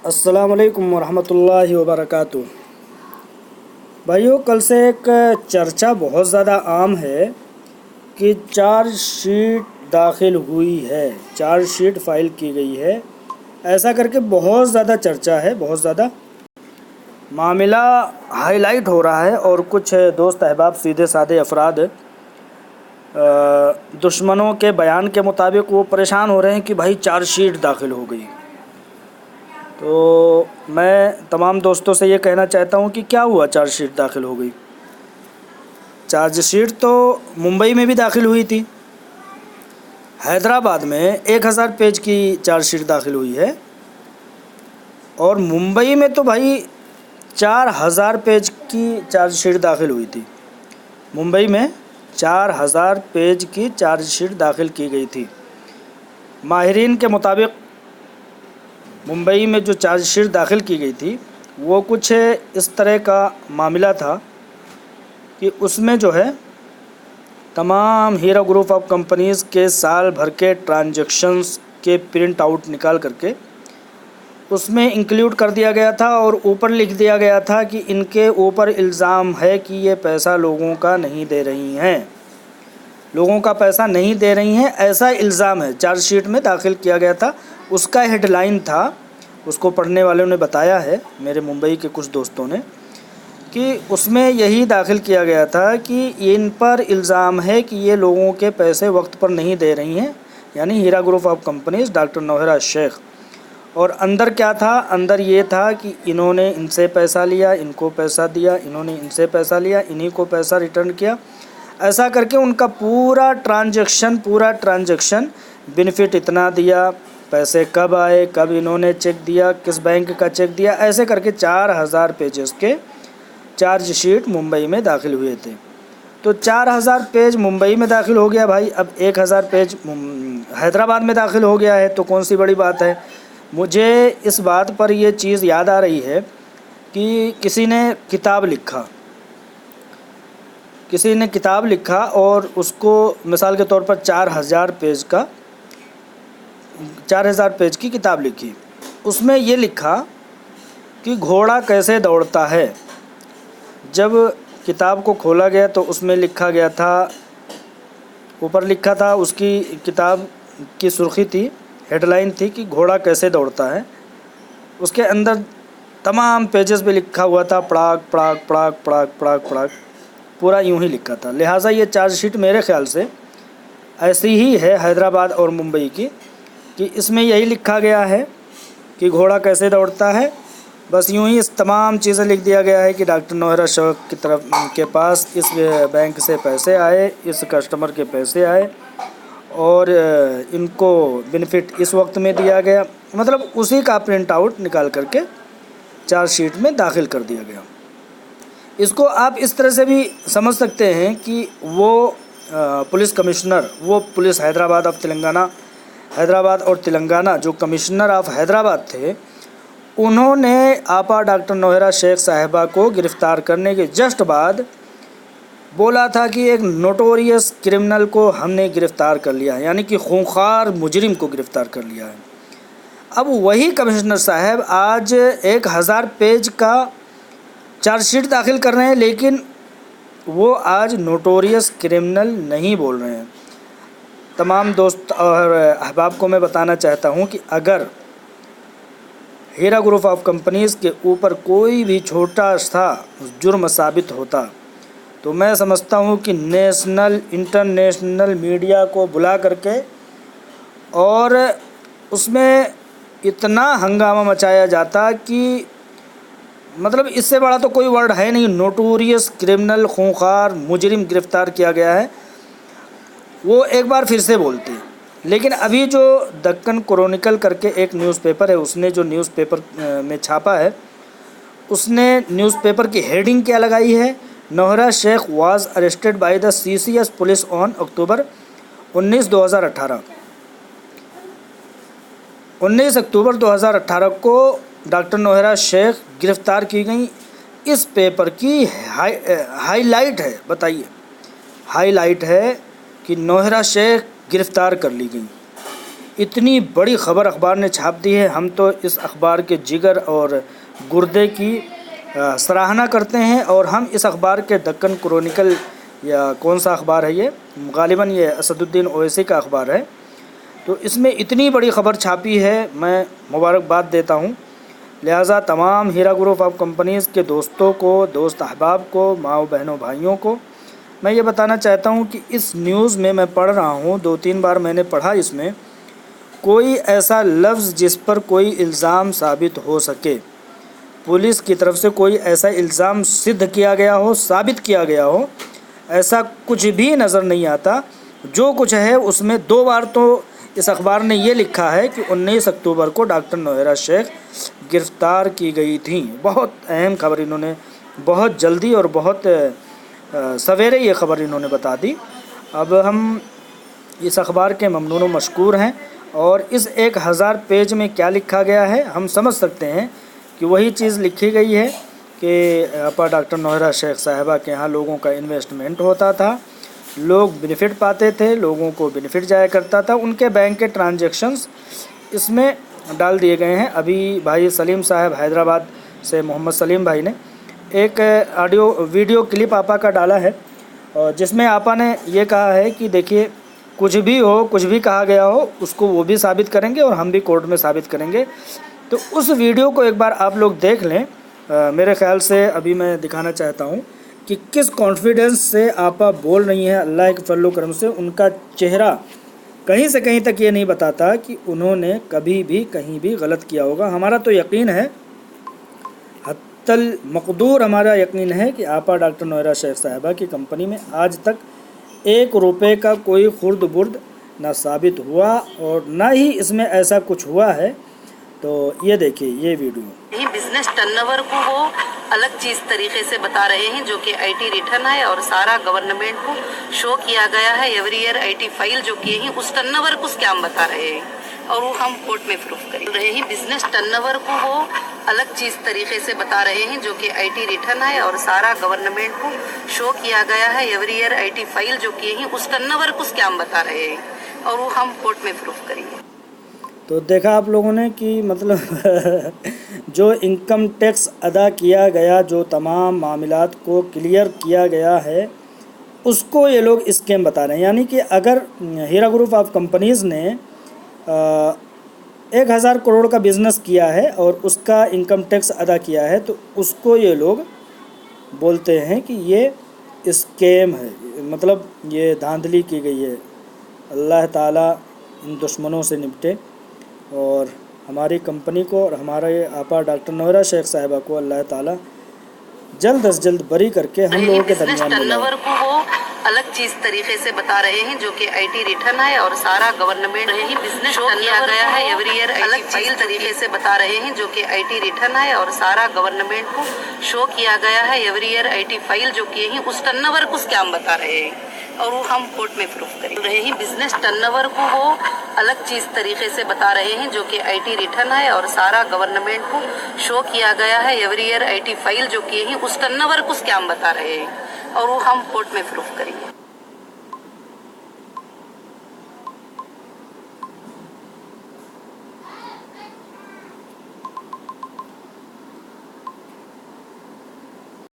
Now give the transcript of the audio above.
अस्सलाम वालेकुम वरहमतुल्लाहि वबरकातुहू। भाइयों, कल से एक चर्चा बहुत ज़्यादा आम है कि चार्जशीट दाखिल हुई है, चार्जशीट फ़ाइल की गई है, ऐसा करके बहुत ज़्यादा चर्चा है, बहुत ज़्यादा मामला हाईलाइट हो रहा है। और कुछ दोस्त अहबाब, सीधे साधे अफराद दुश्मनों के बयान के मुताबिक वो परेशान हो रहे हैं कि भाई चार्जशीट दाखिल हो गई। तो मैं तमाम दोस्तों से ये कहना चाहता हूँ कि क्या हुआ, चार्जशीट दाखिल हो गई। चार्जशीट तो मुंबई में भी दाखिल हुई थी, हैदराबाद में 1000 पेज की चार्जशीट दाखिल हुई है, और मुंबई में तो भाई 4000 पेज की चार्जशीट दाखिल हुई थी। मुंबई में 4000 पेज की चार्जशीट दाखिल की गई थी। माहिरीन के मुताबिक मुंबई में जो चार्जशीट दाखिल की गई थी वो कुछ इस तरह का मामला था कि उसमें जो है तमाम हीरा ग्रुप ऑफ कंपनीज़ के साल भर के ट्रांजैक्शंस के प्रिंट आउट निकाल करके उसमें इंक्लूड कर दिया गया था, और ऊपर लिख दिया गया था कि इनके ऊपर इल्ज़ाम है कि ये पैसा लोगों का नहीं दे रही हैं, लोगों का पैसा नहीं दे रही हैं, ऐसा इल्ज़ाम है। चार्जशीट में दाखिल किया गया था, उसका हेडलाइन था, उसको पढ़ने वालों ने बताया है, मेरे मुंबई के कुछ दोस्तों ने, कि उसमें यही दाखिल किया गया था कि इन पर इल्ज़ाम है कि ये लोगों के पैसे वक्त पर नहीं दे रही हैं, यानी Heera group of companies, doctor Nauhera Shaikh. और अंदर क्या था, अंदर ये था कि इन्होंने इनसे पैसा लिया, इनको पैसा दिया, इन्होंने इनसे पैसा लिया, इन्हीं को पैसा रिटर्न किया, ऐसा करके उनका पूरा ट्रांजैक्शन बेनिफिट इतना दिया, पैसे कब आए, कब इन्होंने चेक दिया, किस बैंक का चेक दिया, ऐसे करके 4000 पेजेस के चार्जशीट मुंबई में दाखिल हुए थे। तो 4000 पेज मुंबई में दाखिल हो गया भाई, अब 1000 पेज हैदराबाद में दाखिल हो गया है, तो कौन सी बड़ी बात है। मुझे इस बात पर यह चीज़ याद आ रही है कि किसी ने किताब लिखा और उसको मिसाल के तौर पर 4000 पेज की किताब लिखी। उसमें ये लिखा कि घोड़ा कैसे दौड़ता है। जब किताब को खोला गया तो उसमें लिखा गया था, ऊपर लिखा था, उसकी किताब की सुर्खी थी, हेडलाइन थी कि घोड़ा कैसे दौड़ता है। उसके अंदर तमाम पेजेस पे लिखा हुआ था पड़ाक पड़ाक पड़ाक पड़ाक पड़ाक पड़ाक, पूरा यूं ही लिखा था। लिहाजा ये चार्जशीट मेरे ख़्याल से ऐसी ही है हैदराबाद और मुंबई की, कि इसमें यही लिखा गया है कि घोड़ा कैसे दौड़ता है। बस यूं ही इस तमाम चीज़ें लिख दिया गया है कि डॉक्टर नौहरा शेख की तरफ के पास इस बैंक से पैसे आए, इस कस्टमर के पैसे आए, और इनको बेनिफिट इस वक्त में दिया गया। मतलब उसी का प्रिंट आउट निकाल करके चार्जशीट में दाखिल कर दिया गया। इसको आप इस तरह से भी समझ सकते हैं कि वो पुलिस कमिश्नर, वो पुलिस हैदराबाद और तेलंगाना जो कमिश्नर ऑफ हैदराबाद थे, उन्होंने आपा डॉक्टर नौहरा शेख साहिबा को गिरफ़्तार करने के जस्ट बाद बोला था कि एक नोटोरियस क्रिमिनल को हमने गिरफ़्तार कर लिया है, यानी कि खूंखार मुजरिम को गिरफ़्तार कर लिया है। अब वही कमिश्नर साहब आज 1000 पेज का चार्जशीट दाखिल कर रहे हैं, लेकिन वो आज नोटोरियस क्रिमिनल नहीं बोल रहे हैं। तमाम दोस्त और अहबाब को मैं बताना चाहता हूँ कि अगर हीरा ग्रुप ऑफ कंपनीज़ के ऊपर कोई भी छोटा सा जुर्म साबित होता तो मैं समझता हूँ कि नेशनल इंटरनेशनल मीडिया को बुला करके और उसमें इतना हंगामा मचाया जाता कि मतलब इससे बड़ा तो कोई वर्ड है नहीं। नोटोरियस क्रिमिनल, खूंखार मुजरिम गिरफ़्तार किया गया है, वो एक बार फिर से बोलते। लेकिन अभी जो दक्कन क्रॉनिकल करके एक न्यूज़पेपर है, उसने जो न्यूज़पेपर में छापा है, उसने न्यूज़पेपर की हेडिंग क्या लगाई है, Nowhera Shaikh was arrested by the CCS police on October 19 October 2018 को डॉक्टर नौहरा शेख गिरफ़्तार की गई। इस पेपर की हाईलाइट है, बताइए, हाईलाइट है कि नौहरा शेख गिरफ़्तार कर ली गई। इतनी बड़ी ख़बर अखबार ने छाप दी है। हम तो इस अखबार के जिगर और गुर्दे की सराहना करते हैं और हम इस अखबार के दक्कन क्रॉनिकल या कौन सा अखबार है ये, गालिबन ये असदुद्दीन ओवैसी का अखबार है, तो इसमें इतनी बड़ी ख़बर छापी है, मैं मुबारकबाद देता हूँ। लिहाजा तमाम हीरा ग्रुप ऑफ कंपनीज़ के दोस्तों को, दोस्त अहबाब को, माओ बहनों भाइयों को मैं ये बताना चाहता हूँ कि इस न्यूज़ में मैं पढ़ रहा हूँ, 2-3 बार मैंने पढ़ा, इसमें कोई ऐसा लफ्ज़ जिस पर कोई इल्ज़ाम साबित हो सके, पुलिस की तरफ से कोई ऐसा इल्ज़ाम सिद्ध किया गया हो, साबित किया गया हो, ऐसा कुछ भी नज़र नहीं आता। जो कुछ है उसमें 2 बार तो इस अखबार ने ये लिखा है कि 19 अक्टूबर को डॉक्टर नौहरा शेख गिरफ़्तार की गई थी। बहुत अहम खबर इन्होंने बहुत जल्दी और बहुत सवेरे ये ख़बर इन्होंने बता दी। अब हम इस अखबार के ममनून व मशकूर हैं और इस 1000 पेज में क्या लिखा गया है हम समझ सकते हैं कि वही चीज़ लिखी गई है कि आपा डॉक्टर नौहरा शेख साहिबा के यहाँ लोगों का इन्वेस्टमेंट होता था, लोग बेनिफिट पाते थे, लोगों को बेनिफिट जाया करता था, उनके बैंक के ट्रांजैक्शंस इसमें डाल दिए गए हैं। अभी भाई सलीम साहब हैदराबाद से, मोहम्मद सलीम भाई ने एक ऑडियो वीडियो क्लिप आपा का डाला है और जिसमें आपा ने ये कहा है कि देखिए कुछ भी हो, कुछ भी कहा गया हो, उसको वो भी साबित करेंगे और हम भी कोर्ट में साबित करेंगे। तो उस वीडियो को एक बार आप लोग देख लें। मेरे ख़्याल से अभी मैं दिखाना चाहता हूँ कि किस कॉन्फिडेंस से आपा बोल रही हैं। अल्लाह के फजल करम से उनका चेहरा कहीं से कहीं तक ये नहीं बताता कि उन्होंने कभी भी कहीं भी गलत किया होगा। हमारा तो यकीन है, हत्तल मकदूर हमारा यकीन है कि आपा डॉक्टर नौहरा शेख साहिबा की कंपनी में आज तक 1 रुपये का कोई खुर्द बुर्द ना साबित हुआ और ना ही इसमें ऐसा कुछ हुआ है। तो ये देखिए ये वीडियो। यही बिजनेस टर्नओवर को वो अलग चीज तरीके से बता रहे हैं जो कि आईटी रिटर्न है और सारा गवर्नमेंट को शो किया गया है। एवरी ईयर आईटी फाइल जो किए हैं उस टर्नओवर को स्कैम बता रहे हैं और वो हम कोर्ट में प्रूफ कर रहे हैं। बिजनेस टर्नओवर को वो अलग चीज तरीके से बता रहे हैं जो कि आईटी रिटर्न है और सारा गवर्नमेंट को शो किया गया है। एवरी ईयर आईटी फाइल जो किए हैं उस टर्नओवर को स्कैम बता रहे हैं और वो हम कोर्ट में प्रूफ करेंगे। तो देखा आप लोगों ने कि मतलब जो इनकम टैक्स अदा किया गया, जो तमाम मामलात को क्लियर किया गया है, उसको ये लोग स्कैम बता रहे हैं। यानी कि अगर हीरा ग्रुप ऑफ कंपनीज़ ने 1000 करोड़ का बिज़नेस किया है और उसका इनकम टैक्स अदा किया है तो उसको ये लोग बोलते हैं कि ये स्कैम है, मतलब ये धांधली की गई है। अल्लाह ताला इन दुश्मनों से निपटे और हमारी कंपनी को और हमारे आपा डॉक्टर नौहरा शेख साहिबा को अल्लाह ताला जल्द अज जल्द बरी करके हम लोगों के दरमियान टर्नओवर को वो अलग चीज तरीके से बता रहे हैं जो कि आईटी रिटर्न है और सारा गवर्नमेंट ही बिजनेस शो किया गया है। एवरी ईयर अलग फाइल तरीके से बता रहे हैं जो कि आईटी रिटर्न है और सारा गवर्नमेंट को शो किया गया है। एवरी ईयर आईटी फाइल जो किए हैं उस टर्नओवर को स्कैम बता रहे हैं और वो हम कोर्ट में प्रूफ करें रहे हैं। बिजनेस टर्नओवर को वो अलग चीज तरीके से बता रहे हैं जो कि आईटी रिटर्न है और सारा गवर्नमेंट को शो किया गया है। एवरी ईयर आईटी फाइल जो किए हैं उस टर्नओवर को स्कैम बता रहे हैं और वो हम कोर्ट में प्रूफ करेंगे।